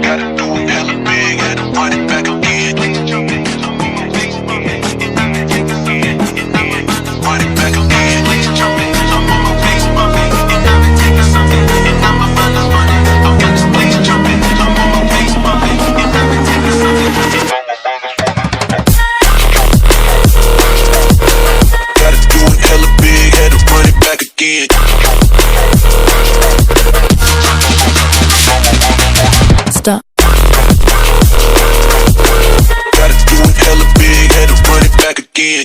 Gotta do it hella big, had to run it back again. Run it back again. I'm on my face bumping, and I've been taking something, and I'm about to run it. I'm on this place jumping, I'm on my face bumping, and I've been taking something. Gotta do it hella big, had to run it back again. Stop. Gotta do it hella big, had to run it back again.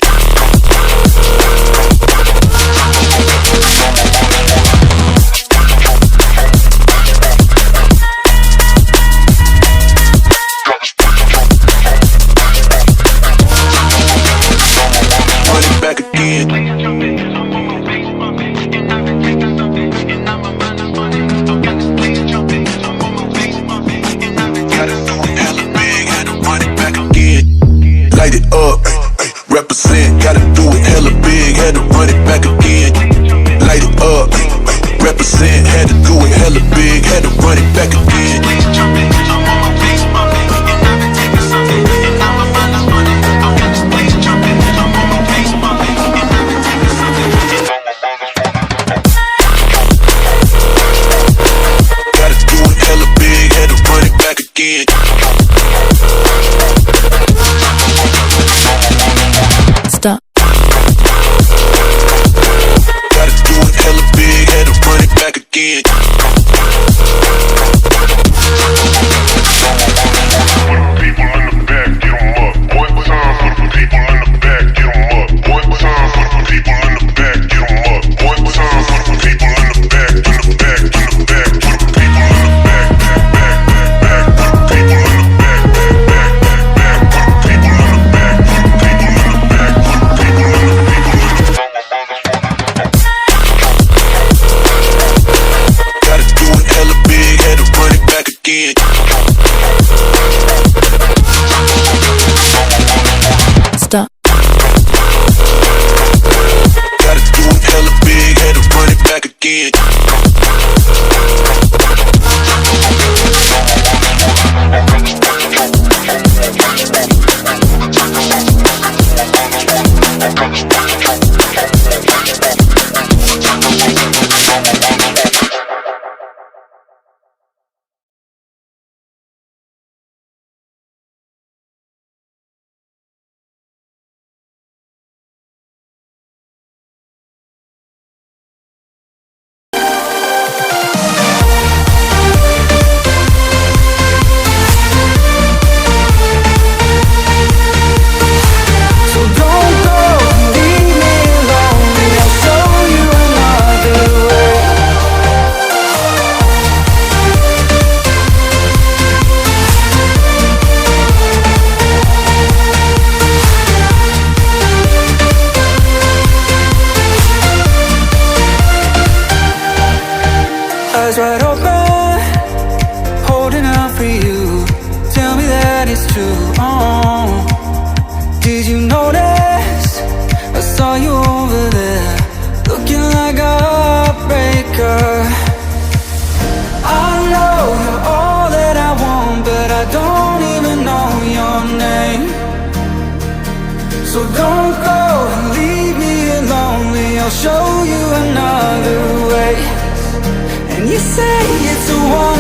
Run it back again. Light it up, represent, gotta do it hella big, had to run it back again. Light it up, represent, had to do it hella big, had to run it back again. Gotta do it hella big, had to run it back again. Stop. Gotta do it hella big, had to run it back again. People in the back, get 'em up. Boy, time for the people in the back, get 'em up. Boy, time for the people in the back, get 'em up. Boy, time for the people in the back, in the back, in the back. For the people in the back, back, back, back. For the people in the back, back, back, back. For the people in the back, for the people in the back, for the people in the Gotta do it hella big, had to run it back again. Stop. Gotta do it hella big, had to run it back again. Eyes wide open, holding out for you. Tell me that it's true. Oh, did you notice? I saw you over there, looking like a heartbreaker. I know you're all that I want, but I don't even know your name. So don't go and leave me lonely. I'll show you another way. And you say it's a one